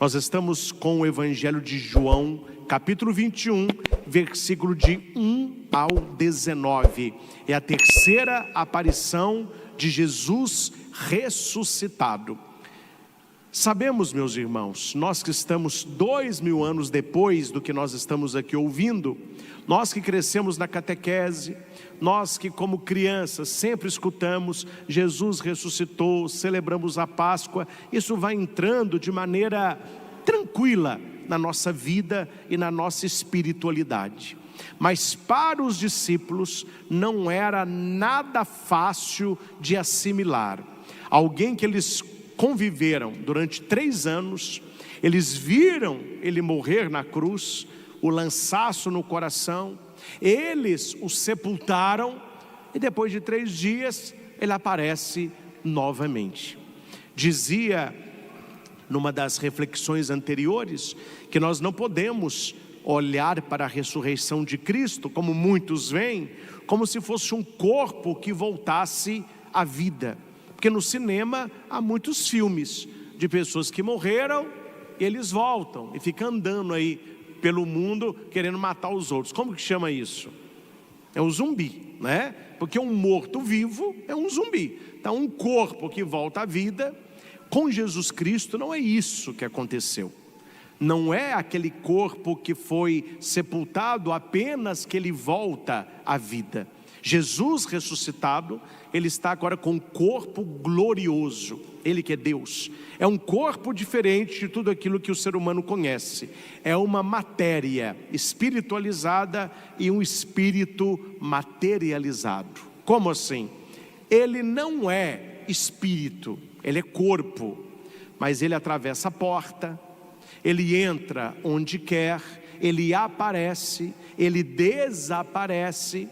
Nós estamos com o Evangelho de João, capítulo 21, versículo de 1 ao 19. É a terceira aparição de Jesus ressuscitado. Sabemos, meus irmãos, nós que estamos 2000 anos depois do que nós estamos aqui ouvindo, nós que crescemos na catequese, nós que como crianças sempre escutamos Jesus ressuscitou, celebramos a Páscoa, isso vai entrando de maneira tranquila na nossa vida e na nossa espiritualidade. Mas para os discípulos não era nada fácil de assimilar. Alguém que eles conviveram durante 3 anos, eles viram ele morrer na cruz, o lançaço no coração, eles o sepultaram e depois de 3 dias ele aparece novamente. Dizia numa das reflexões anteriores que nós não podemos olhar para a ressurreição de Cristo, como muitos veem, como se fosse um corpo que voltasse à vida. Porque no cinema há muitos filmes de pessoas que morreram e eles voltam e ficam andando aí pelo mundo querendo matar os outros. Como que chama isso? É um zumbi, né? Porque um morto vivo é um zumbi. Então um corpo que volta à vida, com Jesus Cristo não é isso que aconteceu. Não é aquele corpo que foi sepultado apenas que ele volta à vida. Jesus ressuscitado, ele está agora com um corpo glorioso, ele que é Deus, é um corpo diferente de tudo aquilo que o ser humano conhece, é uma matéria espiritualizada e um espírito materializado. Como assim? Ele não é espírito, ele é corpo, mas ele atravessa a porta, ele entra onde quer, ele aparece, ele desaparece.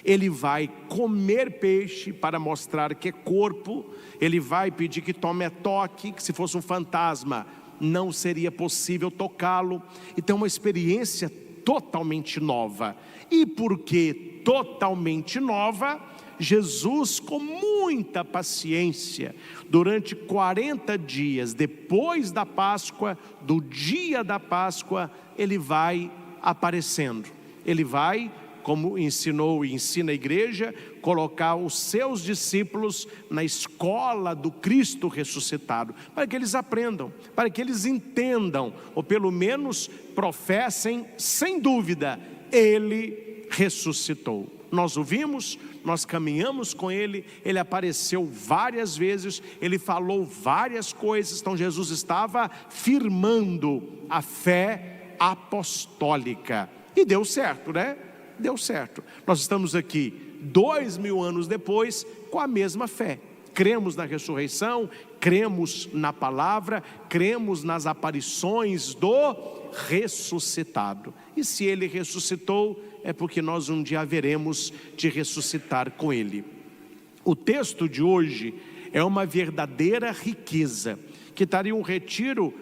Ele vai comer peixe para mostrar que é corpo. Ele vai pedir que tome toque, que se fosse um fantasma não seria possível tocá-lo. Então uma experiência totalmente nova. E porque totalmente nova, Jesus, com muita paciência, durante 40 dias depois da Páscoa, do dia da Páscoa, ele vai aparecendo. Ele vai, como ensinou e ensina a igreja, colocar os seus discípulos na escola do Cristo ressuscitado, para que eles aprendam, para que eles entendam, ou pelo menos professem sem dúvida, ele ressuscitou. Nós o vimos, nós caminhamos com ele, ele apareceu várias vezes, ele falou várias coisas. Então Jesus estava firmando a fé apostólica, e deu certo, né? Deu certo. Nós estamos aqui 2000 anos depois com a mesma fé. Cremos na ressurreição, cremos na palavra, cremos nas aparições do ressuscitado. E se ele ressuscitou, é porque nós um dia haveremos de ressuscitar com ele. O texto de hoje é uma verdadeira riqueza, que estaria um retiro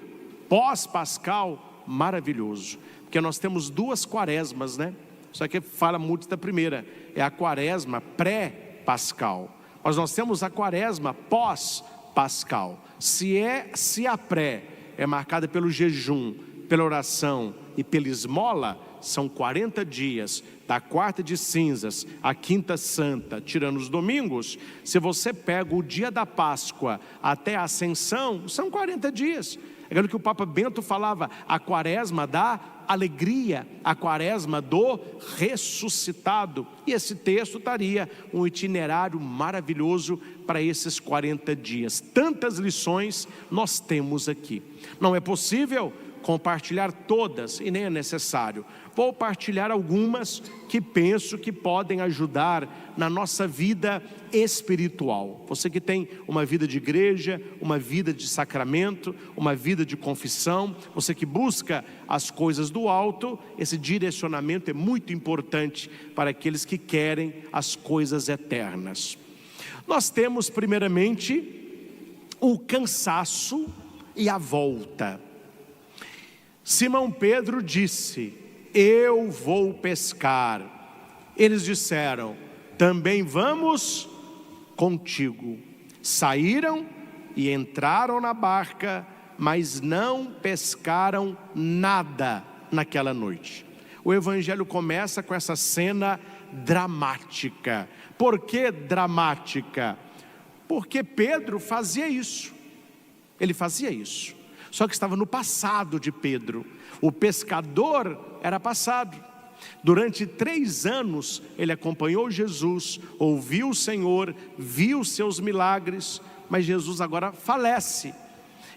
pós-pascal maravilhoso, porque nós temos 2 quaresmas, né? Só que fala muito da primeira, é a quaresma pré-pascal. Mas nós temos a quaresma pós-pascal. Se a pré é marcada pelo jejum, pela oração e pela esmola, são 40 dias, da quarta de cinzas à quinta santa, tirando os domingos. Se você pega o dia da Páscoa até a ascensão, são 40 dias. É aquilo que o Papa Bento falava, a quaresma da alegria, a quaresma do ressuscitado. E esse texto daria um itinerário maravilhoso para esses 40 dias. Tantas lições nós temos aqui. Não é possível compartilhar todas e nem é necessário. Vou partilhar algumas que penso que podem ajudar na nossa vida espiritual. Você que tem uma vida de igreja, uma vida de sacramento, uma vida de confissão, você que busca as coisas do alto, esse direcionamento é muito importante para aqueles que querem as coisas eternas. Nós temos primeiramente o cansaço e a volta. Simão Pedro disse: eu vou pescar. Eles disseram: também vamos contigo. Saíram e entraram na barca, mas não pescaram nada naquela noite. O evangelho começa com essa cena dramática. Por que dramática? Porque Pedro fazia isso. Ele fazia isso. Só que estava no passado de Pedro. O pescador era passado. Durante 3 anos ele acompanhou Jesus, ouviu o Senhor, viu seus milagres, mas Jesus agora falece.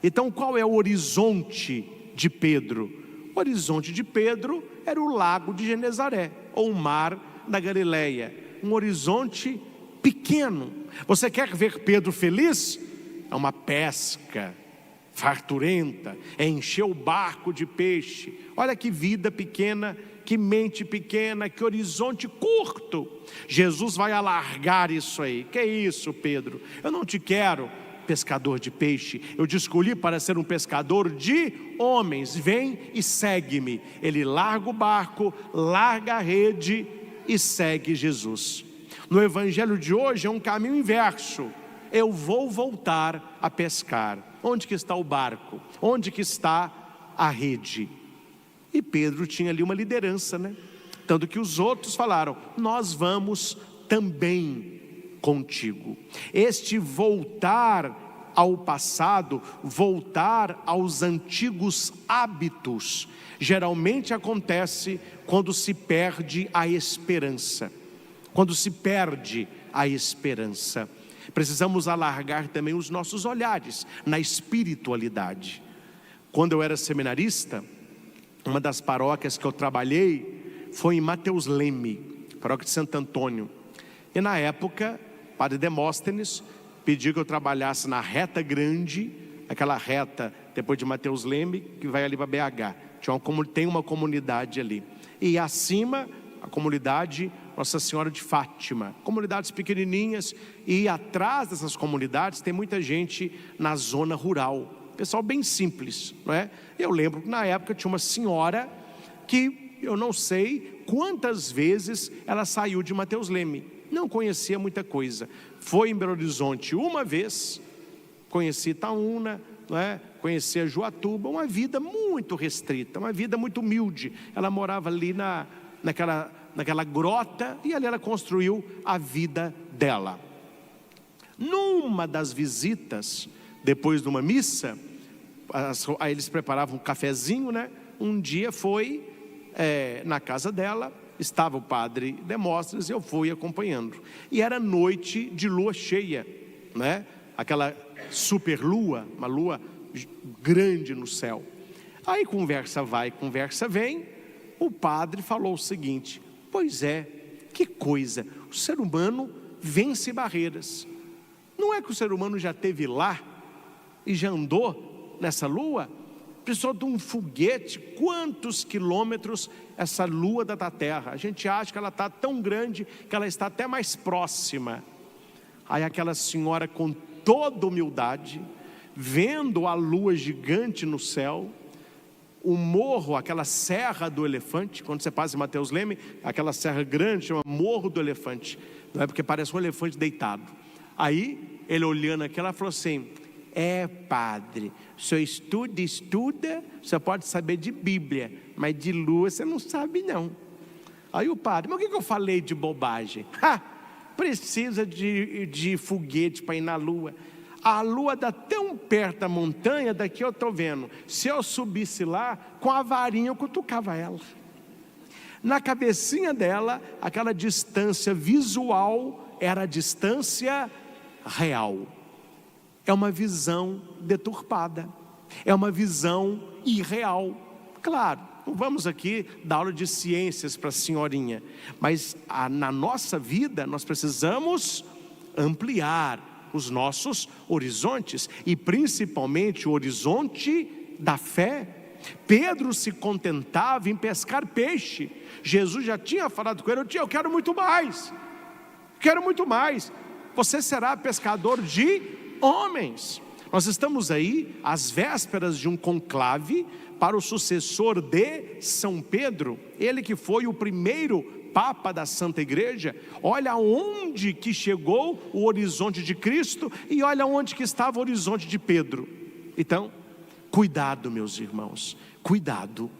Então qual é o horizonte de Pedro? O horizonte de Pedro era o lago de Genezaré, ou o mar da Galileia. Um horizonte pequeno. Você quer ver Pedro feliz? É uma pesca farturenta, é encher o barco de peixe. Olha que vida pequena, que mente pequena, que horizonte curto. Jesus vai alargar isso aí. Que é isso, Pedro? Eu não te quero pescador de peixe, eu te escolhi para ser um pescador de homens. Vem e segue-me. Ele larga o barco, larga a rede e segue Jesus. No evangelho de hoje é um caminho inverso. Eu vou voltar a pescar. Onde que está o barco? Onde que está a rede? E Pedro tinha ali uma liderança, né? Tanto que os outros falaram: nós vamos também contigo. Este voltar ao passado, voltar aos antigos hábitos, geralmente acontece quando se perde a esperança. Quando se perde a esperança. Precisamos alargar também os nossos olhares na espiritualidade. Quando eu era seminarista, uma das paróquias que eu trabalhei foi em Mateus Leme, paróquia de Santo Antônio. E na época, o padre Demóstenes pediu que eu trabalhasse na reta grande, aquela reta depois de Mateus Leme, que vai ali para BH. Tem uma comunidade ali. E acima, a comunidade Nossa Senhora de Fátima. Comunidades pequenininhas, e atrás dessas comunidades tem muita gente na zona rural. Pessoal bem simples, não é? Eu lembro que na época tinha uma senhora que eu não sei quantas vezes ela saiu de Mateus Leme. Não conhecia muita coisa. Foi em Belo Horizonte uma vez, conheci Itaúna, não é? Conhecia Juatuba, uma vida muito restrita, uma vida muito humilde. Ela morava ali naquela grota, e ali ela construiu a vida dela. Numa das visitas, depois de uma missa, aí eles preparavam um cafezinho, né? Um dia foi na casa dela, estava o padre Demóstenes, eu fui acompanhando, e era noite de lua cheia, né? Aquela super lua, uma lua grande no céu. Aí conversa vai, conversa vem. O padre falou o seguinte: pois é, que coisa, o ser humano vence barreiras. Não é que o ser humano já esteve lá e já andou nessa lua? Precisou de um foguete. Quantos quilômetros essa lua da Terra? A gente acha que ela está tão grande que ela está até mais próxima. Aí aquela senhora, com toda humildade, vendo a lua gigante no céu, o morro, aquela serra do elefante, quando você passa em Mateus Leme, aquela serra grande chama Morro do Elefante, não é? Porque parece um elefante deitado. Aí ele olhando aquilo, ela falou assim: padre, o senhor estuda, o senhor pode saber de Bíblia, mas de lua você não sabe não. Aí o padre: mas o que eu falei de bobagem? Precisa de foguete para ir na lua. A lua dá tão perto da montanha, daqui eu estou vendo. Se eu subisse lá, com a varinha eu cutucava ela. Na cabecinha dela, aquela distância visual era a distância real. É uma visão deturpada, é uma visão irreal. Claro, não vamos aqui dar aula de ciências para a senhorinha, mas na nossa vida nós precisamos ampliar os nossos horizontes, e principalmente o horizonte da fé. Pedro se contentava em pescar peixe. Jesus já tinha falado com ele: eu quero muito mais, você será pescador de homens. Nós estamos aí às vésperas de um conclave para o sucessor de São Pedro, ele que foi o primeiro Papa da Santa Igreja. Olha onde que chegou o horizonte de Cristo, e olha onde que estava o horizonte de Pedro. Então, Cuidado, meus irmãos, cuidado,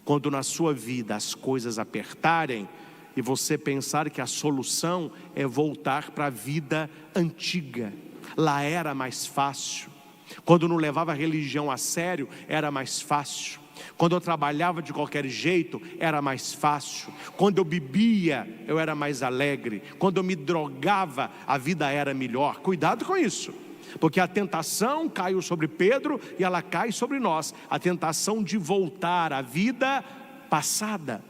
quando na sua vida as coisas apertarem e você pensar que a solução é voltar para a vida antiga. Lá era mais fácil. Quando não levava a religião a sério, era mais fácil. Quando eu trabalhava de qualquer jeito, era mais fácil. Quando eu bebia, eu era mais alegre. Quando eu me drogava, a vida era melhor. Cuidado com isso, porque a tentação caiu sobre Pedro e ela cai sobre nós. A tentação de voltar à vida passada.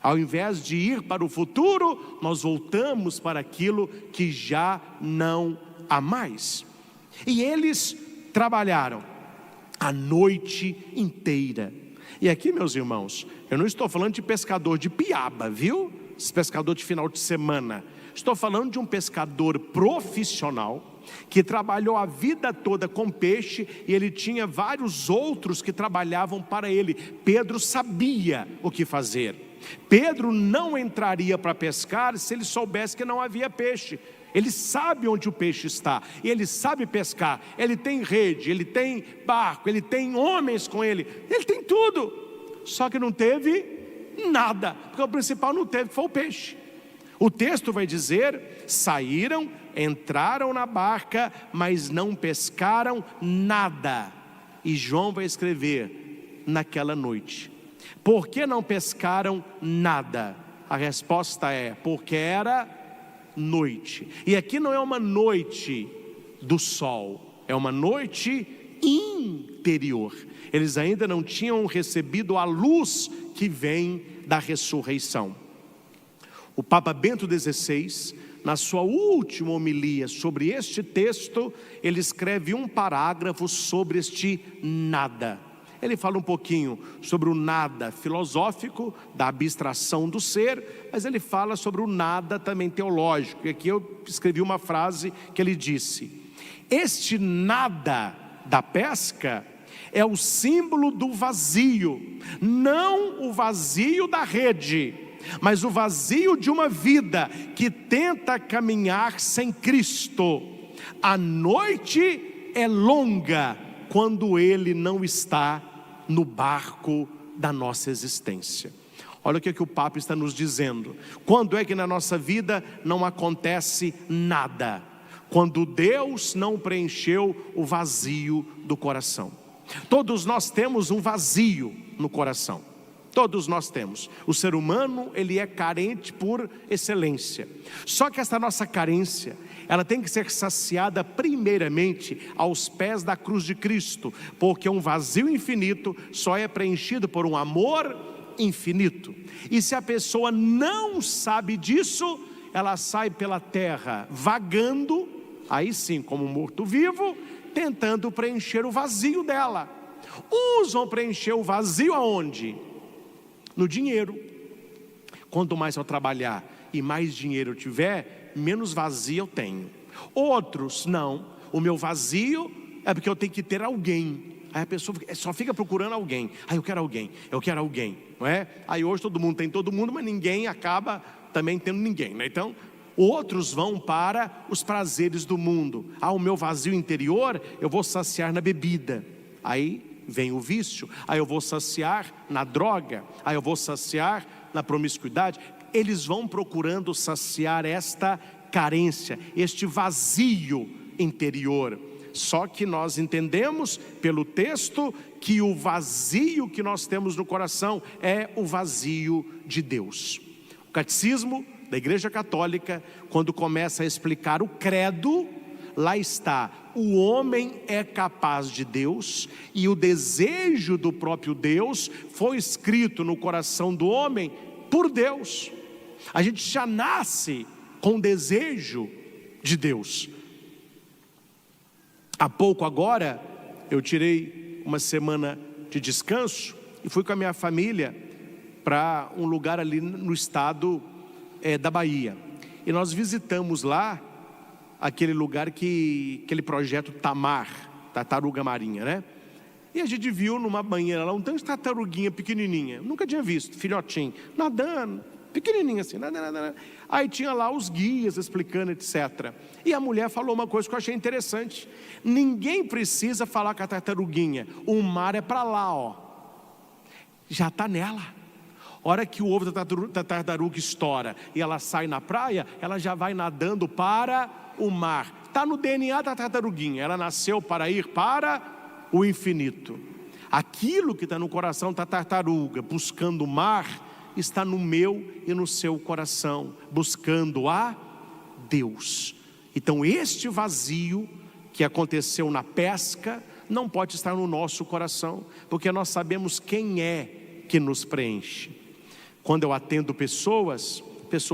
Ao invés de ir para o futuro, nós voltamos para aquilo que já não há mais. E eles trabalharam a noite inteira. E aqui, meus irmãos, eu não estou falando de pescador de piaba, viu? Esse pescador de final de semana. Estou falando de um pescador profissional que trabalhou a vida toda com peixe, e ele tinha vários outros que trabalhavam para ele. Pedro sabia o que fazer. Pedro não entraria para pescar se ele soubesse que não havia peixe. Ele sabe onde o peixe está, ele sabe pescar, ele tem rede, ele tem barco, ele tem homens com ele tem tudo, só que não teve nada, porque o principal não teve, foi o peixe. O texto vai dizer: saíram, entraram na barca, mas não pescaram nada. E João vai escrever: naquela noite. Por que não pescaram nada? A resposta é: porque era noite. E aqui não é uma noite do sol, é uma noite interior. Eles ainda não tinham recebido a luz que vem da ressurreição. O Papa Bento XVI, na sua última homilia sobre este texto, ele escreve um parágrafo sobre este nada. Ele fala um pouquinho sobre o nada filosófico, da abstração do ser, mas ele fala sobre o nada também teológico. E aqui eu escrevi uma frase que ele disse: este nada da pesca é o símbolo do vazio, não o vazio da rede, mas o vazio de uma vida que tenta caminhar sem Cristo. A noite é longa quando Ele não está no barco da nossa existência. Olha o que o Papa está nos dizendo. Quando é que na nossa vida não acontece nada? Quando Deus não preencheu o vazio do coração. Todos nós temos um vazio no coração. Todos nós temos. O ser humano, ele é carente por excelência. Só que essa nossa carência, ela tem que ser saciada primeiramente aos pés da cruz de Cristo, porque um vazio infinito só é preenchido por um amor infinito. E se a pessoa não sabe disso, ela sai pela terra vagando, aí sim como morto-vivo, tentando preencher o vazio dela. Uns vão preencher o vazio aonde? No dinheiro. Quanto mais eu trabalhar e mais dinheiro eu tiver, menos vazio eu tenho. Outros, não, o meu vazio é porque eu tenho que ter alguém. Aí a pessoa só fica procurando alguém. Eu quero alguém, não é? Aí hoje todo mundo tem todo mundo, mas ninguém acaba também tendo ninguém, né? Então, outros vão para os prazeres do mundo. O meu vazio interior eu vou saciar na bebida. Aí vem o vício. Aí eu vou saciar na droga. Aí eu vou saciar na promiscuidade. Eles vão procurando saciar esta carência, este vazio interior. Só que nós entendemos pelo texto que o vazio que nós temos no coração é o vazio de Deus. O catecismo da Igreja Católica, quando começa a explicar o credo, lá está: o homem é capaz de Deus, e o desejo do próprio Deus foi escrito no coração do homem por Deus. A gente já nasce com desejo de Deus. Há pouco agora, eu tirei uma semana de descanso e fui com a minha família para um lugar ali no estado da Bahia. E nós visitamos lá aquele lugar aquele projeto Tamar, tartaruga marinha, né? E a gente viu numa banheira lá um tanto de tartaruguinha pequenininha, nunca tinha visto, filhotinho, nadando, pequenininha assim, aí tinha lá os guias explicando, etc. E a mulher falou uma coisa que eu achei interessante: ninguém precisa falar com a tartaruguinha, o mar é para lá, ó, já está nela. A hora que o ovo da tartaruga estoura e ela sai na praia, ela já vai nadando para o mar. Está no DNA da tartaruguinha, ela nasceu para ir para o infinito. Aquilo que está no coração da tartaruga, buscando o mar, está no meu e no seu coração, buscando a Deus. Então este vazio que aconteceu na pesca não pode estar no nosso coração, porque nós sabemos quem é que nos preenche. Quando eu atendo pessoas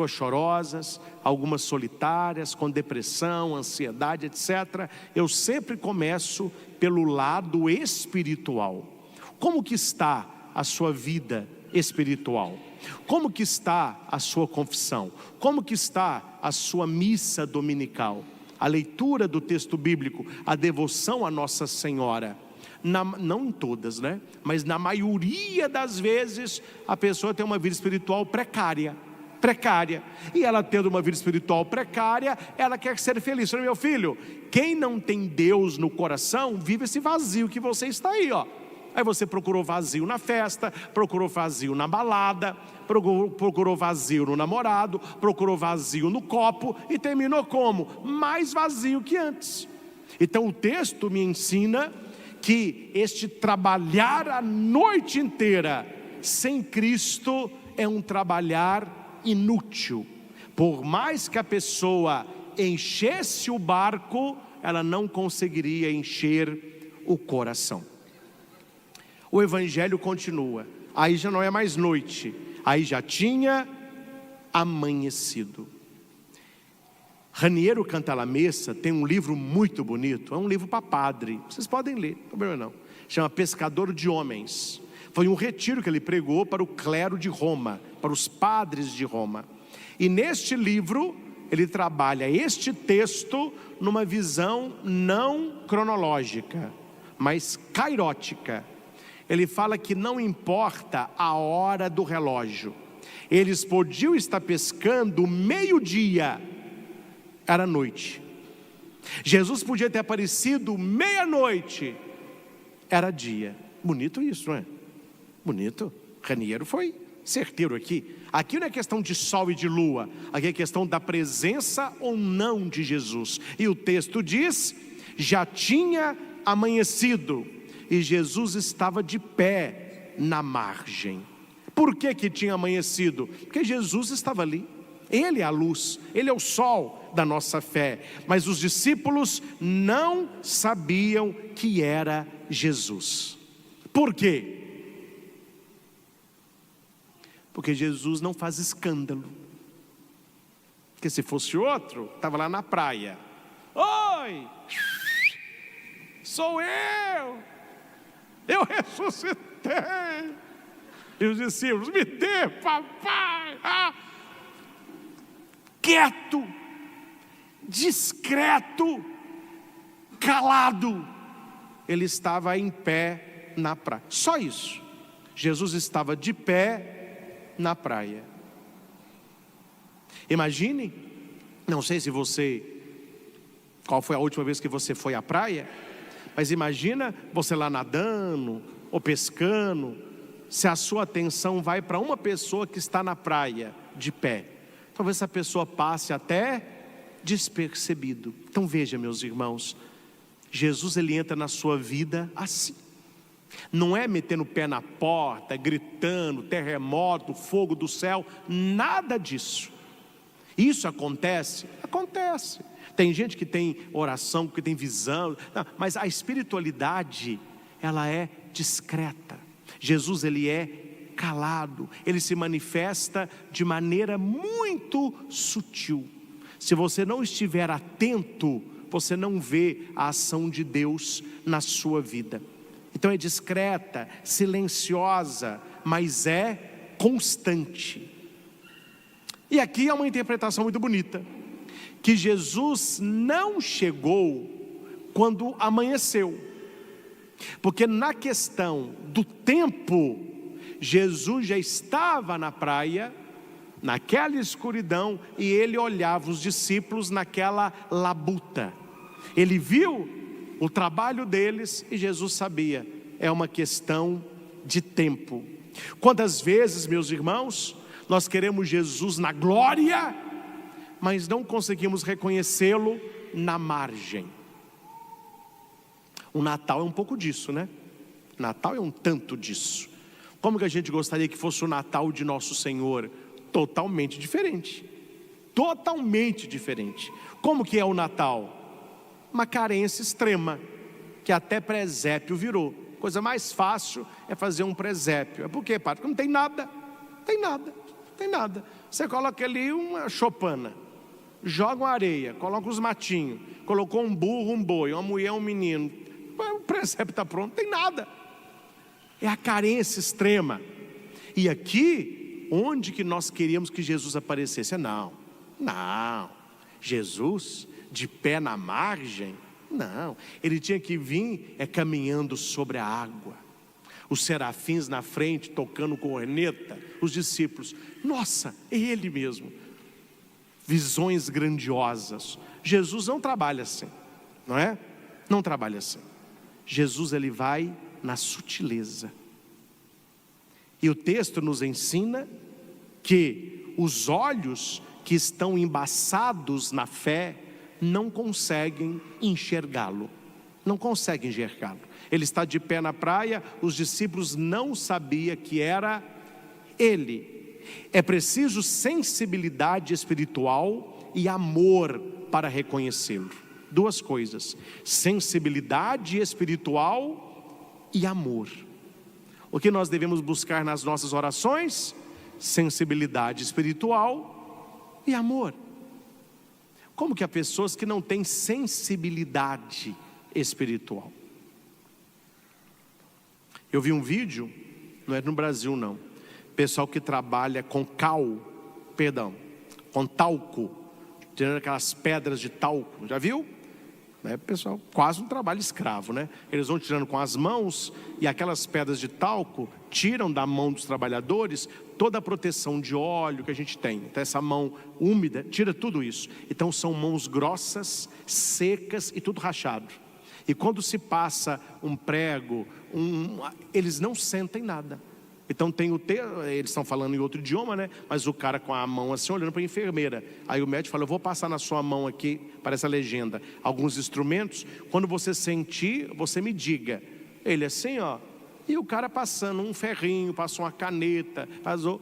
chorosas, algumas solitárias, com depressão, ansiedade, etc., eu sempre começo pelo lado espiritual. Como que está a sua vida espiritual? Como que está a sua confissão? Como que está a sua missa dominical? A leitura do texto bíblico, a devoção a Nossa Senhora? Não em todas, né? Mas na maioria das vezes a pessoa tem uma vida espiritual precária. E ela tendo uma vida espiritual precária, ela quer ser feliz. Meu filho, quem não tem Deus no coração, vive esse vazio que você está aí, ó. Aí você procurou vazio na festa, procurou vazio na balada, procurou vazio no namorado, procurou vazio no copo e terminou como? Mais vazio que antes. Então o texto me ensina que este trabalhar a noite inteira sem Cristo é um trabalhar inútil. Por mais que a pessoa enchesse o barco, ela não conseguiria encher o coração. O evangelho continua. Aí já não é mais noite, aí já tinha amanhecido. Raniero Cantalamessa tem um livro muito bonito, é um livro para padre, vocês podem ler, não tem problema não. Chama Pescador de Homens. Foi um retiro que ele pregou para o clero de Roma, para os padres de Roma. E neste livro ele trabalha este texto numa visão não cronológica, mas cairótica. Ele fala que não importa a hora do relógio, eles podiam estar pescando meio-dia, era noite. Jesus podia ter aparecido meia-noite, era dia. Bonito isso, não é? Bonito. Raniero foi certeiro aqui. Aqui não é questão de sol e de lua, aqui é questão da presença ou não de Jesus. E o texto diz: já tinha amanhecido e Jesus estava de pé na margem. Por que tinha amanhecido? Porque Jesus estava ali. Ele é a luz, Ele é o sol da nossa fé. Mas os discípulos não sabiam que era Jesus. Por quê? Porque Jesus não faz escândalo. Porque se fosse outro, estava lá na praia. Oi, sou eu ressuscitei. E os discípulos: me dê, papai. Quieto, discreto, calado. Ele estava em pé na praia. Só isso. Jesus estava de pé na praia. Imagine, não sei se qual foi a última vez que você foi à praia, mas imagina você lá nadando ou pescando, se a sua atenção vai para uma pessoa que está na praia de pé, talvez essa pessoa passe até despercebido. Então veja, meus irmãos, Jesus ele entra na sua vida assim. Não é metendo o pé na porta, gritando, terremoto, fogo do céu, nada disso. Isso acontece? Acontece. Tem gente que tem oração, que tem visão, mas a espiritualidade, ela é discreta. Jesus ele é calado, ele se manifesta de maneira muito sutil. Se você não estiver atento, você não vê a ação de Deus na sua vida. Então é discreta, silenciosa, mas é constante. E aqui há uma interpretação muito bonita, que Jesus não chegou quando amanheceu, porque na questão do tempo, Jesus já estava na praia naquela escuridão, e ele olhava os discípulos naquela labuta. Ele viu o trabalho deles e Jesus sabia, é uma questão de tempo. Quantas vezes, meus irmãos, nós queremos Jesus na glória, mas não conseguimos reconhecê-lo na margem. O Natal é um pouco disso, né? Natal é um tanto disso. Como que a gente gostaria que fosse o Natal de nosso Senhor? Totalmente diferente. Totalmente diferente. Como que é o Natal? Uma carência extrema, que até presépio virou. Coisa mais fácil é fazer um presépio. É por quê, padre? Porque não tem nada. Tem nada. Tem nada. Você coloca ali uma chopana, joga uma areia, coloca os matinhos, colocou um burro, um boi, uma mulher, um menino, o presépio está pronto, não tem nada. É a carência extrema. E aqui, onde que nós queríamos que Jesus aparecesse? Não, Jesus de pé na margem, não, ele tinha que vir caminhando sobre a água. Os serafins na frente tocando corneta, os discípulos, nossa, é ele mesmo. Visões grandiosas. Jesus não trabalha assim, não é? Não trabalha assim. Jesus, ele vai na sutileza. E o texto nos ensina que os olhos que estão embaçados na fé não conseguem enxergá-lo. Não conseguem enxergá-lo. Ele está de pé na praia, os discípulos não sabiam que era ele. É preciso sensibilidade espiritual e amor para reconhecê-lo. Duas coisas: sensibilidade espiritual e amor. O que nós devemos buscar nas nossas orações? Sensibilidade espiritual e amor. Como que há pessoas que não têm sensibilidade espiritual? Eu vi um vídeo, não é no Brasil não, pessoal que trabalha com com talco, tirando aquelas pedras de talco, já viu? Pessoal, quase um trabalho escravo, né? Eles vão tirando com as mãos, e aquelas pedras de talco tiram da mão dos trabalhadores toda a proteção de óleo que a gente tem. Então essa mão úmida tira tudo isso. Então são mãos grossas, secas e tudo rachado. E quando se passa um prego, eles não sentem nada. Então eles estão falando em outro idioma, né? Mas o cara com a mão assim, olhando para a enfermeira. Aí o médico fala, eu vou passar na sua mão aqui, parece a legenda, alguns instrumentos. Quando você sentir, você me diga. Ele assim, ó. E o cara passando um ferrinho, passou uma caneta, passou.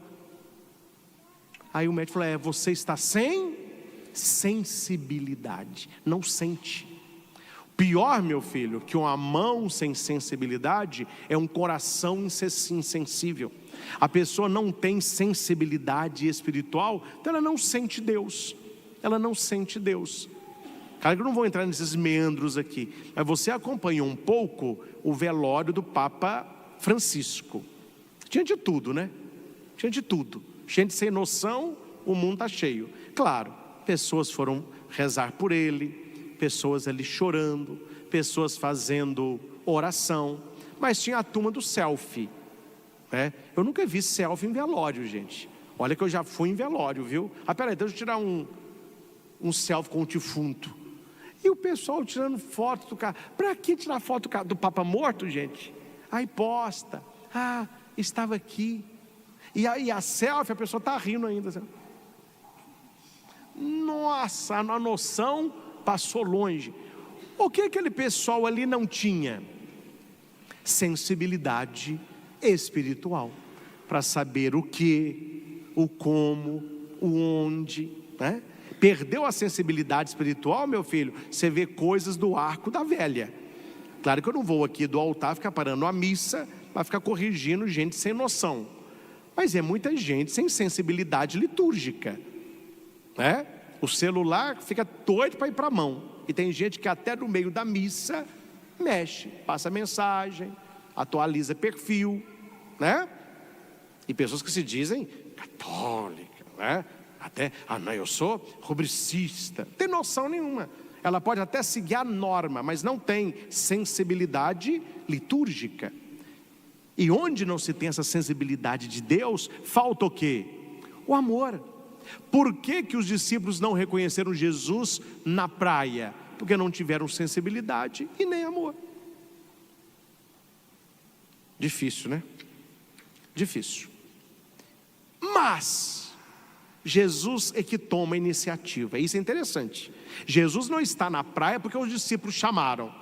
Aí o médico falou, você está sem sensibilidade, não sente. Pior, meu filho, que uma mão sem sensibilidade é um coração insensível. A pessoa não tem sensibilidade espiritual, então ela não sente Deus. Ela não sente Deus. Cara, eu não vou entrar nesses meandros aqui, mas você acompanhou um pouco o velório do Papa Francisco. Tinha de tudo, né? Tinha de tudo. Gente sem noção, o mundo está cheio. Claro, pessoas foram rezar por ele, pessoas ali chorando, pessoas fazendo oração, mas tinha a turma do selfie, né? Eu nunca vi selfie em velório, gente. Olha que eu já fui em velório, viu? Peraí, deixa eu tirar um selfie com o defunto. E o pessoal tirando foto do cara. Para que tirar foto do Papa morto, gente? Aí posta, estava aqui. E aí a selfie, a pessoa está rindo ainda. Nossa, a noção passou longe. O que aquele pessoal ali não tinha? Sensibilidade espiritual, para saber o que, o como, o onde, né? Perdeu a sensibilidade espiritual, meu filho, você vê coisas do arco da velha. Claro que eu não vou aqui do altar ficar parando a missa para ficar corrigindo gente sem noção, mas é muita gente sem sensibilidade litúrgica, né? O celular fica doido para ir para a mão. E tem gente que até no meio da missa mexe, passa mensagem, atualiza perfil, né? E pessoas que se dizem católica, né? Até, não, eu sou rubricista. Não tem noção nenhuma. Ela pode até seguir a norma, mas não tem sensibilidade litúrgica. E onde não se tem essa sensibilidade de Deus, falta o quê? O amor. Por que os discípulos não reconheceram Jesus na praia? Porque não tiveram sensibilidade e nem amor. Difícil, né? Difícil. Mas Jesus é que toma a iniciativa. Isso é interessante. Jesus não está na praia porque os discípulos chamaram.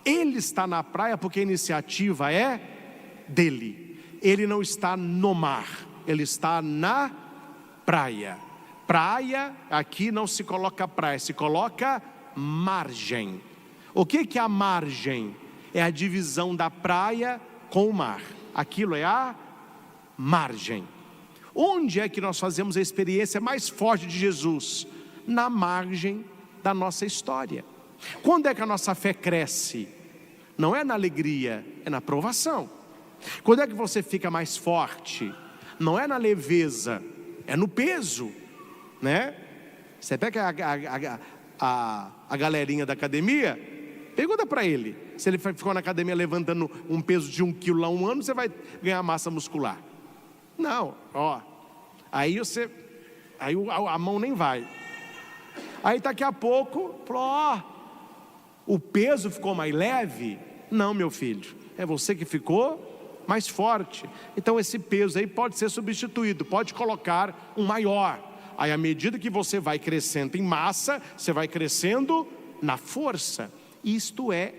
Ele está na praia porque a iniciativa é dele. Ele não está no mar, ele está na praia. Praia, aqui não se coloca praia, se coloca margem. O que é a margem? É a divisão da praia com o mar. Aquilo é a margem. Onde é que nós fazemos a experiência mais forte de Jesus? Na margem da nossa história. Quando é que a nossa fé cresce? Não é na alegria, é na provação. Quando é que você fica mais forte? Não é na leveza, é no peso, né? Você pega a galerinha da academia, pergunta para ele, se ele ficou na academia levantando um peso de 1 quilo lá 1 ano, você vai ganhar massa muscular. Não, ó, aí a mão nem vai. Aí daqui a pouco, ó, o peso ficou mais leve? Não, meu filho, é você que ficou mais forte. Então esse peso aí pode ser substituído, pode colocar um maior. Aí à medida que você vai crescendo em massa, você vai crescendo na força. Isto é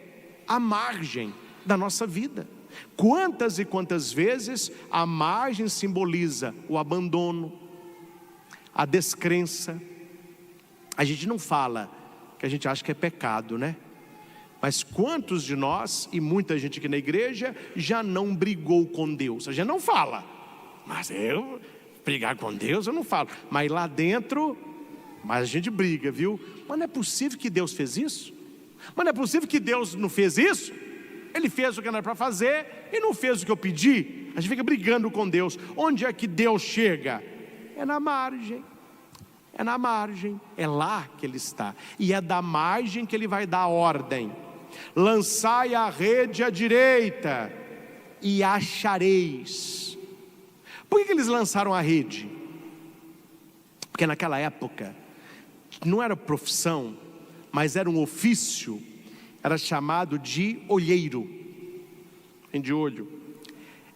a margem da nossa vida. Quantas e quantas vezes a margem simboliza o abandono, a descrença. A gente não fala, que a gente acha que é pecado, né? Mas quantos de nós, e muita gente aqui na igreja, já não brigou com Deus? A gente não fala, mas eu brigar com Deus eu não falo. Mas lá dentro, mas a gente briga, viu? Mas não é possível que Deus fez isso? Mas não é possível que Deus não fez isso? Ele fez o que não era para fazer e não fez o que eu pedi. A gente fica brigando com Deus. Onde é que Deus chega? É na margem. É na margem, é lá que Ele está. E é da margem que Ele vai dar a ordem. Lançai a rede à direita e achareis. Por que eles lançaram a rede? Porque naquela época não era profissão, mas era um ofício. Era chamado de olheiro. Vem de olho.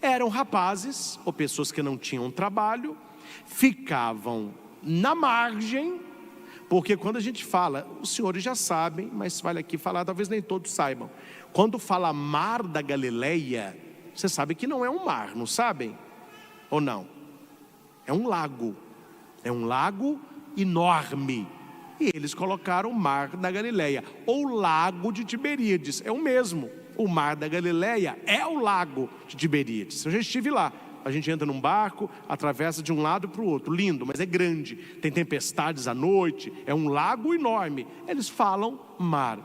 Eram rapazes ou pessoas que não tinham trabalho, ficavam na margem, porque quando a gente fala, os senhores já sabem, mas vale aqui falar, talvez nem todos saibam. Quando fala mar da Galileia, você sabe que não é um mar, não sabem? Ou não? É um lago enorme. E eles colocaram o mar da Galileia, ou lago de Tiberíades, é o mesmo. O mar da Galileia é o lago de Tiberíades. Eu já estive lá. A gente entra num barco, atravessa de um lado para o outro, lindo, mas é grande, tem tempestades à noite, é um lago enorme. Eles falam mar.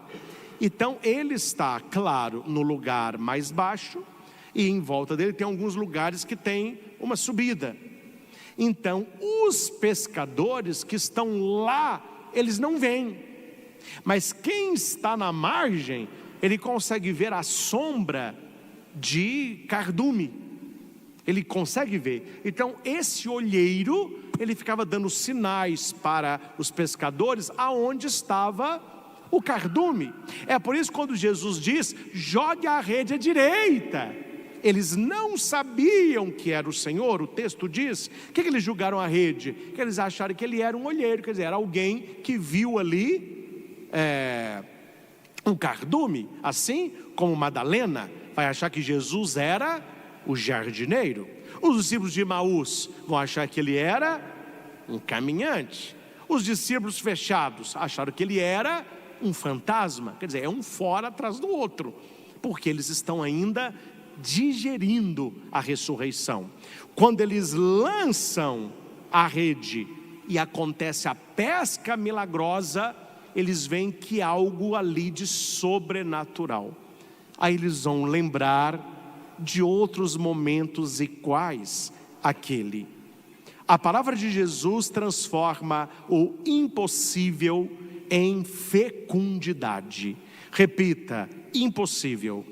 Então ele está, claro, no lugar mais baixo, e em volta dele tem alguns lugares que tem uma subida. Então os pescadores que estão lá, eles não veem, mas quem está na margem, ele consegue ver a sombra de cardume. Ele consegue ver. Então esse olheiro, ele ficava dando sinais para os pescadores aonde estava o cardume. É por isso quando Jesus diz, jogue a rede à direita, eles não sabiam que era o Senhor. O texto diz, o que eles julgaram a rede? Que eles acharam que ele era um olheiro, quer dizer, era alguém que viu ali um cardume. Assim como Madalena vai achar que Jesus era o jardineiro. Os discípulos de Emaús vão achar que ele era um caminhante. Os discípulos fechados acharam que ele era um fantasma. Quer dizer, é um fora atrás do outro, porque eles estão ainda digerindo a ressurreição. Quando eles lançam a rede e acontece a pesca milagrosa, eles veem que há algo ali de sobrenatural. Aí eles vão lembrar de outros momentos iguais àquele. A palavra de Jesus transforma o impossível em fecundidade. Repita, impossível.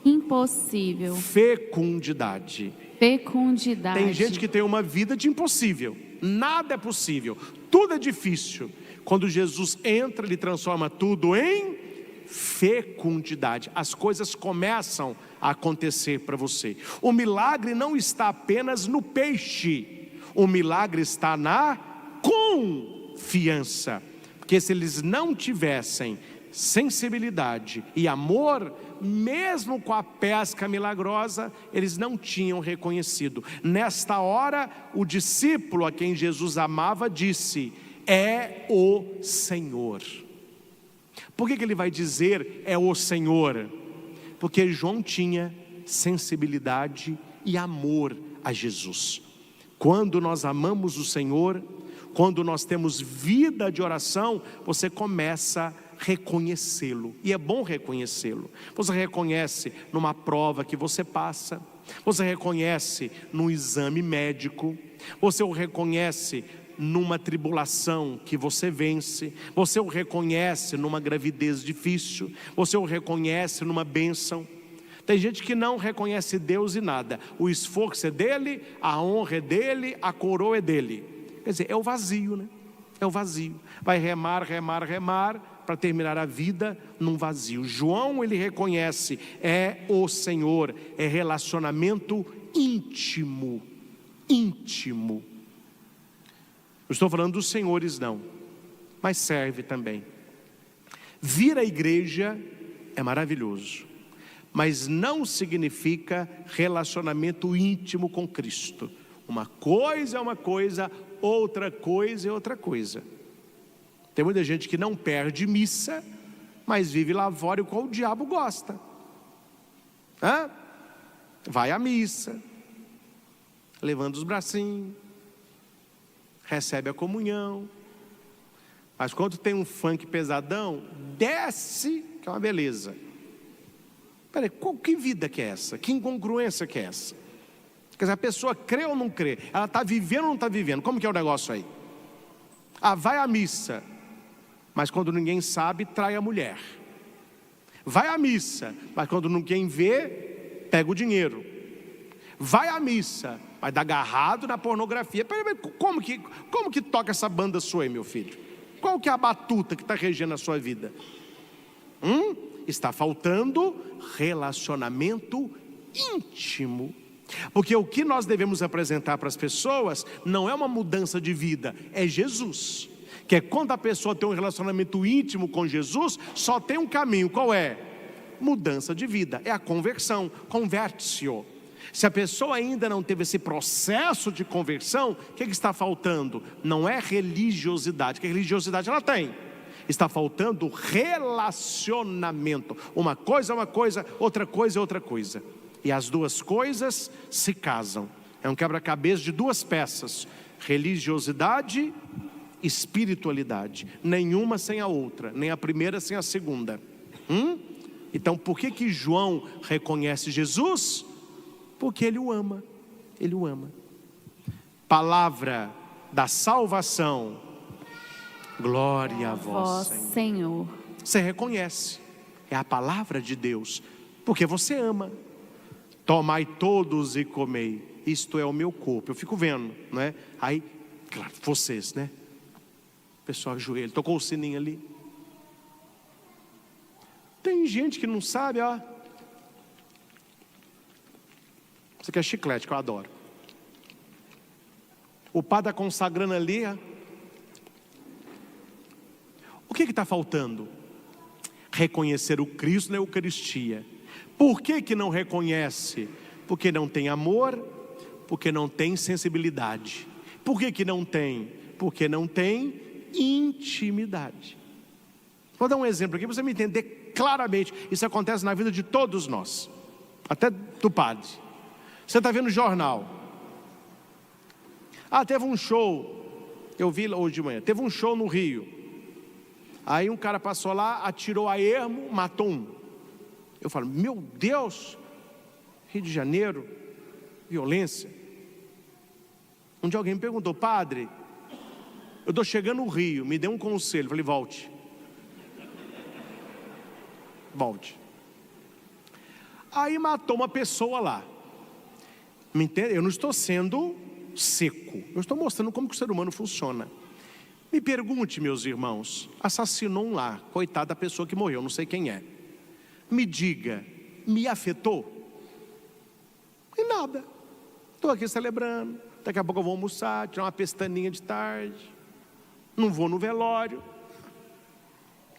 Impossível. Fecundidade. Fecundidade. Tem gente que tem uma vida de impossível, nada é possível, tudo é difícil. Quando Jesus entra, Ele transforma tudo em fecundidade. As coisas começam a acontecer para você. O milagre não está apenas no peixe, o milagre está na confiança. Porque se eles não tivessem sensibilidade e amor, mesmo com a pesca milagrosa, eles não tinham reconhecido. Nesta hora, o discípulo a quem Jesus amava disse: é o Senhor. Por que ele vai dizer é o Senhor? Porque João tinha sensibilidade e amor a Jesus. Quando nós amamos o Senhor, quando nós temos vida de oração, você começa a reconhecê-lo, e é bom reconhecê-lo. Você reconhece numa prova que você passa, você reconhece num exame médico, você o reconhece numa tribulação que você vence, você o reconhece numa gravidez difícil, você o reconhece numa bênção. Tem gente que não reconhece Deus em nada, o esforço é dele, a honra é dele, a coroa é dele. Quer dizer, é o vazio, né? É o vazio. Vai remar para terminar a vida num vazio. João, ele reconhece, é o Senhor, é relacionamento íntimo. Íntimo. Não estou falando dos senhores não, mas serve também. Vir à igreja é maravilhoso, mas não significa relacionamento íntimo com Cristo. Uma coisa é uma coisa, outra coisa é outra coisa. Tem muita gente que não perde missa, mas vive lá fora, e qual o diabo gosta. Vai à missa, levando os bracinhos, recebe a comunhão, mas quando tem um funk pesadão, desce, que é uma beleza. Peraí, que vida que é essa? Que incongruência que é essa? Quer dizer, a pessoa crê ou não crê? Ela está vivendo ou não está vivendo? Como que é o negócio aí? Vai à missa, mas quando ninguém sabe, trai a mulher. Vai à missa, mas quando ninguém vê, pega o dinheiro. Vai à missa, mas dá agarrado na pornografia. Peraí, como que toca essa banda sua aí, meu filho? Qual que é a batuta que está regendo a sua vida? Está faltando relacionamento íntimo. Porque o que nós devemos apresentar para as pessoas não é uma mudança de vida, é Jesus. Que é quando a pessoa tem um relacionamento íntimo com Jesus, só tem um caminho, qual é? Mudança de vida, é a conversão, converte-se. Se a pessoa ainda não teve esse processo de conversão, o que está faltando? Não é religiosidade, que a religiosidade ela tem. Está faltando relacionamento. Uma coisa é uma coisa, outra coisa é outra coisa. E as duas coisas se casam. É um quebra-cabeça de duas peças: religiosidade e espiritualidade. Nenhuma sem a outra, nem a primeira sem a segunda. Então por que João reconhece Jesus? Porque ele o ama. Ele o ama. Palavra da salvação. Glória a vós, Senhor. Você reconhece, é a palavra de Deus, porque você ama. Tomai todos e comei, isto é o meu corpo. Eu fico vendo, não é? Aí, claro, vocês, né? O pessoal ajoelha, tocou o sininho ali. Tem gente que não sabe, ó. Isso aqui é chiclete, que eu adoro. O padre está consagrando ali, ó. O que está faltando? Reconhecer o Cristo na Eucaristia. Por que não reconhece? Porque não tem amor, porque não tem sensibilidade. Por que não tem? Porque não tem intimidade. Vou dar um exemplo aqui para você me entender claramente. Isso acontece na vida de todos nós, até do padre. Você está vendo o jornal. Teve um show, eu vi hoje de manhã, teve um show no Rio. Aí um cara passou lá, atirou a ermo, matou um. Eu falo, meu Deus, Rio de Janeiro, violência. Um dia alguém me perguntou, padre, eu estou chegando no Rio, me dê um conselho. Eu falei, volte. Volte. Aí matou uma pessoa lá. Me entende? Eu não estou sendo seco. Eu estou mostrando como que o ser humano funciona. Me pergunte, meus irmãos, assassinou um lá, coitada da pessoa que morreu, não sei quem é. Me diga, me afetou? Em nada. Estou aqui celebrando, daqui a pouco eu vou almoçar, tirar uma pestaninha de tarde, não vou no velório,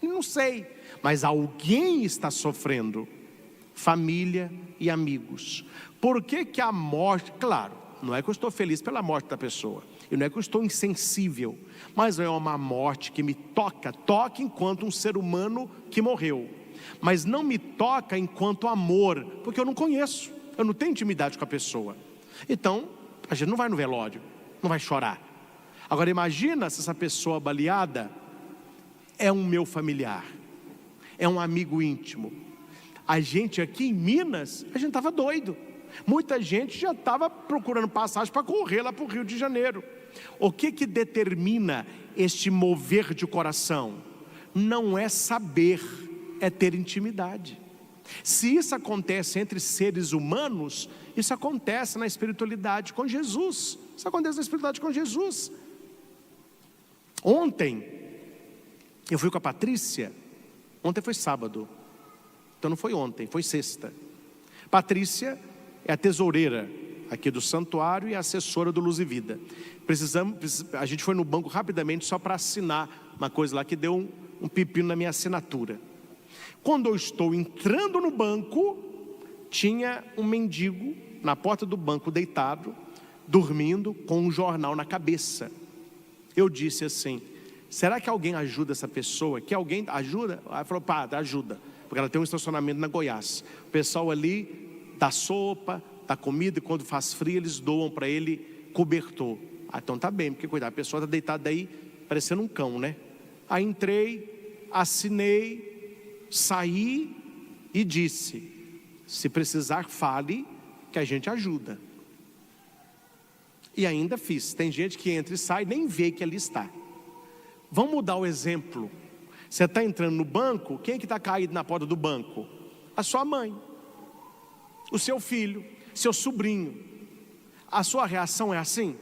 não sei, mas alguém está sofrendo, família e amigos. Por que que a morte, claro, não é que eu estou feliz pela morte da pessoa, e não é que eu estou insensível, mas é uma morte que me toca enquanto um ser humano que morreu, mas não me toca enquanto amor, porque eu não conheço, eu não tenho intimidade com a pessoa. Então, a gente não vai no velório, não vai chorar. Agora imagina se essa pessoa baleada é um meu familiar, é um amigo íntimo. A gente aqui em Minas, a gente estava doido. Muita gente já estava procurando passagem para correr lá para o Rio de Janeiro. O que que determina este mover de coração? Não é saber, é ter intimidade. Se isso acontece entre seres humanos, isso acontece na espiritualidade com Jesus. Isso acontece na espiritualidade com Jesus. Ontem, eu fui com a Patrícia. Ontem foi sábado, então não foi ontem, foi sexta. Patrícia é a tesoureira aqui do santuário e a assessora do Luz e Vida. A gente foi no banco rapidamente só para assinar uma coisa lá que deu um pepino na minha assinatura. Quando eu estou entrando no banco, tinha um mendigo na porta do banco deitado, dormindo com um jornal na cabeça. Eu disse assim: será que alguém ajuda essa pessoa? Que alguém ajuda? Ela falou: padre, ajuda, porque ela tem um estacionamento na Goiás. O pessoal ali dá sopa, dá comida, e quando faz frio eles doam para ele cobertor. Então tá bem, porque cuidado, a pessoa está deitada aí parecendo um cão, né? Aí entrei, assinei, saí e disse: se precisar fale, que a gente ajuda. E ainda fiz. Tem gente que entra e sai, nem vê que ali está. Vamos mudar o exemplo. Você está entrando no banco, quem é que está caído na porta do banco? A sua mãe, o seu filho, seu sobrinho. A sua reação é assim?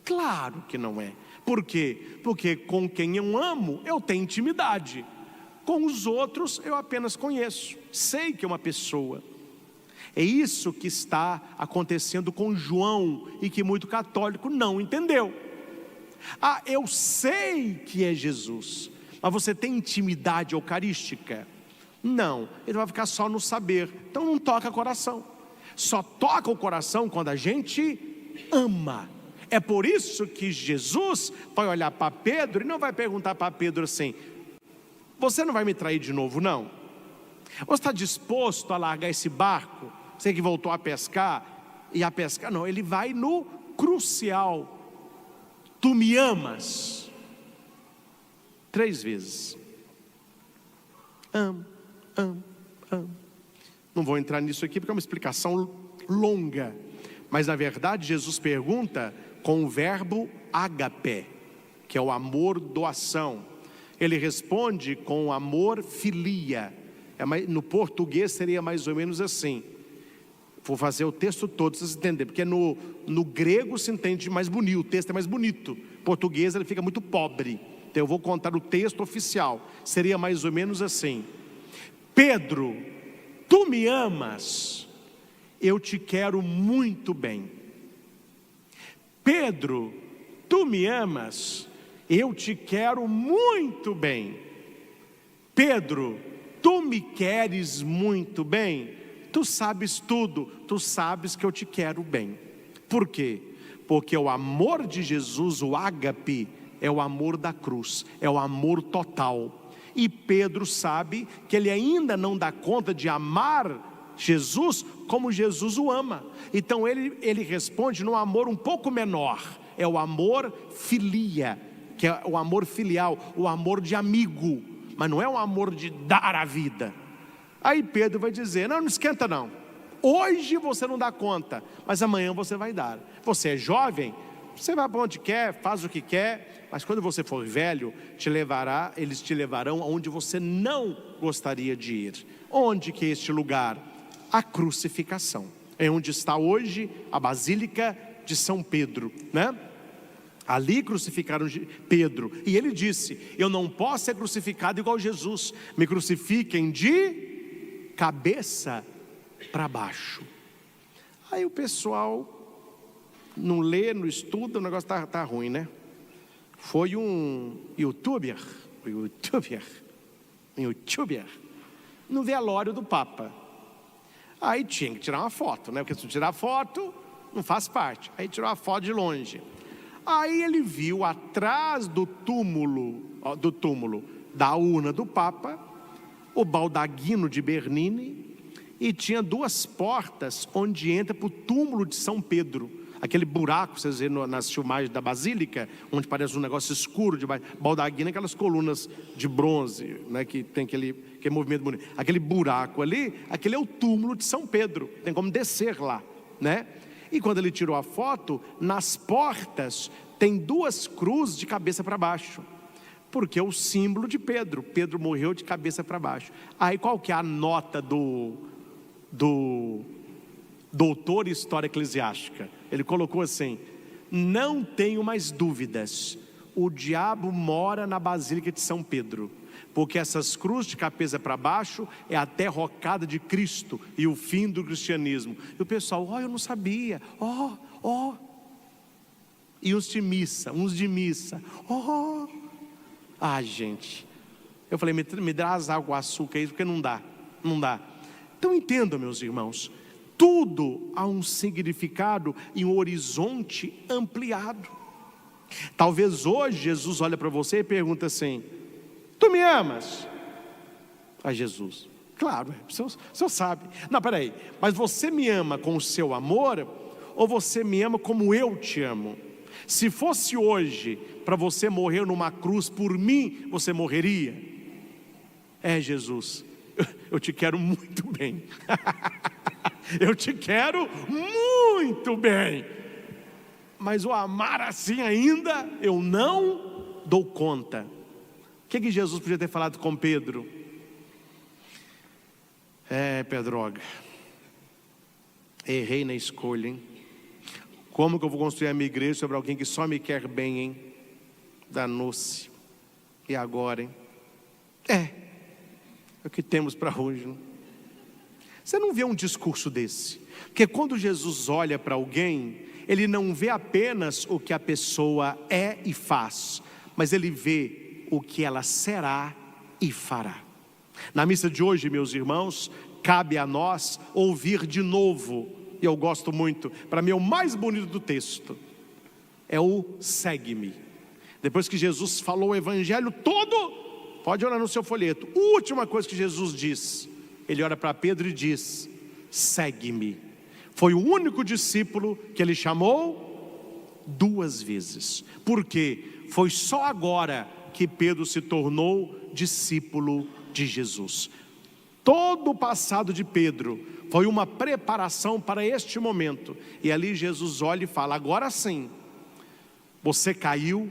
Claro que não é. Por quê? Porque com quem eu amo, eu tenho intimidade. Com os outros, eu apenas conheço. Sei que é uma pessoa. É isso que está acontecendo com João e que muito católico não entendeu. Ah, eu sei que é Jesus, mas você tem intimidade eucarística? Não, ele vai ficar só no saber. Então não toca coração. Só toca o coração quando a gente ama. É por isso que Jesus vai olhar para Pedro e não vai perguntar para Pedro assim: você não vai me trair de novo, não? Você está disposto a largar esse barco? Você que voltou a pescar e a pescar? Não, ele vai no crucial. Tu me amas? 3 vezes. Amo. Não vou entrar nisso aqui porque é uma explicação longa. Mas na verdade Jesus pergunta com o verbo ágape, que é o amor doação. Ele responde com o amor filia. No português seria mais ou menos assim. Vou fazer o texto todo, vocês entenderem, porque no grego se entende mais bonito, o texto é mais bonito. Em português ele fica muito pobre. Então eu vou contar o texto oficial. Seria mais ou menos assim: Pedro, tu me amas? Eu te quero muito bem. Pedro, tu me amas? Eu te quero muito bem. Pedro, tu me queres muito bem? Tu sabes tudo, tu sabes que eu te quero bem. Por quê? Porque o amor de Jesus, o ágape, é o amor da cruz, é o amor total. E Pedro sabe que ele ainda não dá conta de amar Jesus como Jesus o ama. Então ele responde num amor um pouco menor. É o amor filia, que é o amor filial, o amor de amigo, mas não é um amor de dar a vida. Aí Pedro vai dizer: não esquenta não, hoje você não dá conta, mas amanhã você vai dar. Você é jovem, você vai para onde quer, faz o que quer, mas quando você for velho, eles te levarão aonde você não gostaria de ir. Onde que é este lugar? A crucificação. É onde está hoje a Basílica de São Pedro, né? Ali crucificaram Pedro, e ele disse: eu não posso ser crucificado igual Jesus, me crucifiquem de cabeça para baixo. Aí o pessoal não lê, não estuda, o negócio tá ruim, né? Foi um youtuber, no velório do Papa. Aí tinha que tirar uma foto, né? Porque se não tirar foto, não faz parte. Aí tirou a foto de longe. Aí ele viu atrás do túmulo da urna do Papa, o baldaquino de Bernini, e tinha duas portas onde entra para o túmulo de São Pedro. Aquele buraco, vocês veem nas filmagens da Basílica, onde parece um negócio escuro de baldaquino, aquelas colunas de bronze, né, que tem aquele movimento bonito. Aquele buraco ali, aquele é o túmulo de São Pedro, tem como descer lá, né? E quando ele tirou a foto, nas portas tem duas cruzes de cabeça para baixo, porque é o símbolo de Pedro. Pedro morreu de cabeça para baixo. Aí qual que é a nota do doutor em História Eclesiástica? Ele colocou assim: não tenho mais dúvidas, o diabo mora na Basílica de São Pedro, porque essas cruzes de cabeça para baixo é a derrocada de Cristo e o fim do cristianismo. E o pessoal: eu não sabia, e uns de missa, gente, eu falei: me dá as águas com açúcar aí, porque não dá. Então entendam, meus irmãos, tudo há um significado e um horizonte ampliado. Talvez hoje Jesus olha para você e pergunta assim: tu me amas? A Jesus: claro, o senhor sabe. Não, peraí, mas você me ama com o seu amor, ou você me ama como eu te amo? Se fosse hoje para você morrer numa cruz por mim, você morreria? Jesus, eu te quero muito bem. Eu te quero muito bem, mas o amar assim ainda eu não dou conta. O que Jesus podia ter falado com Pedro? Pedroga, errei na escolha, hein? Como que eu vou construir a minha igreja sobre alguém que só me quer bem, hein? Danou-se. E agora, hein? É o que temos para hoje, né? Você não vê um discurso desse? Porque quando Jesus olha para alguém, ele não vê apenas o que a pessoa é e faz, mas ele vê o que ela será e fará. Na missa de hoje, meus irmãos, cabe a nós ouvir de novo, e eu gosto muito, para mim o mais bonito do texto é o segue-me. Depois que Jesus falou o evangelho todo, pode olhar no seu folheto, a última coisa que Jesus diz, ele olha para Pedro e diz: segue-me. Foi o único discípulo que ele chamou 2 vezes. Por quê? Foi só agora que Pedro se tornou discípulo de Jesus. Todo o passado de Pedro foi uma preparação para este momento. E ali Jesus olha e fala: agora sim, você caiu,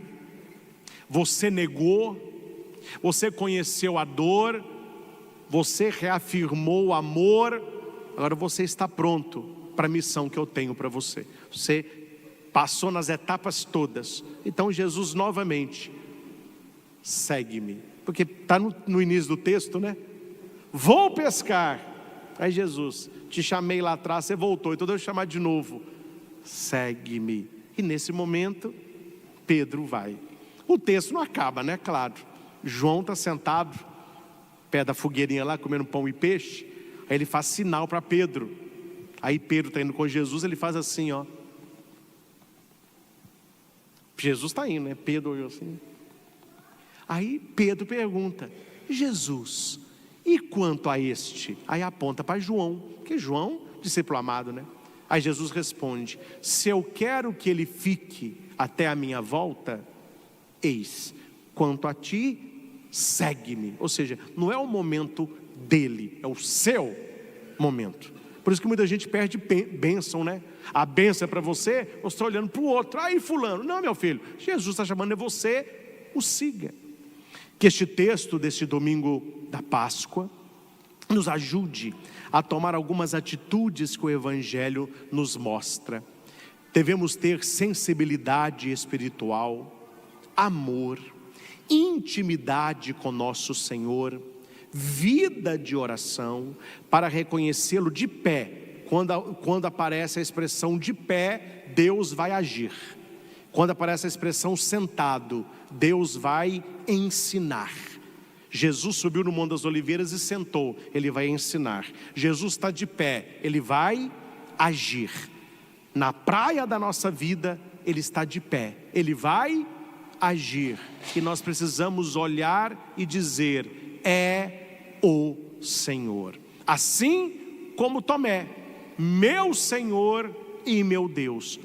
você negou, você conheceu a dor, você reafirmou o amor, agora você está pronto para a missão que eu tenho para você. Você passou nas etapas todas. Então Jesus novamente: segue-me. Porque está no início do texto, né? Vou pescar. Aí Jesus: te chamei lá atrás, você voltou, então deixa eu chamar de novo. Segue-me. E nesse momento, Pedro vai. O texto não acaba, né? Claro. João está sentado perto da fogueirinha lá, comendo pão e peixe. Aí ele faz sinal para Pedro. Aí Pedro está indo com Jesus, ele faz assim, ó. Jesus está indo, né? Pedro olhou assim. Aí Pedro pergunta: Jesus, e quanto a este? Aí aponta para João, que João, discípulo amado, né? Aí Jesus responde: se eu quero que ele fique até a minha volta, eis, quanto a ti, segue-me. Ou seja, não é o momento dele, é o seu momento. Por isso que muita gente perde bênção, né? A bênção é para você, você está olhando para o outro. Aí fulano, não, meu filho, Jesus está chamando você, o siga. Que este texto deste domingo da Páscoa nos ajude a tomar algumas atitudes que o Evangelho nos mostra. Devemos ter sensibilidade espiritual, amor, intimidade com nosso Senhor, vida de oração, para reconhecê-lo de pé. Quando aparece a expressão de pé, Deus vai agir. Quando aparece a expressão sentado, Deus vai ensinar. Jesus subiu no Monte das Oliveiras e sentou, Ele vai ensinar. Jesus está de pé, Ele vai agir. Na praia da nossa vida, Ele está de pé, Ele vai agir. E nós precisamos olhar e dizer: é o Senhor. Assim como Tomé, meu Senhor e meu Deus.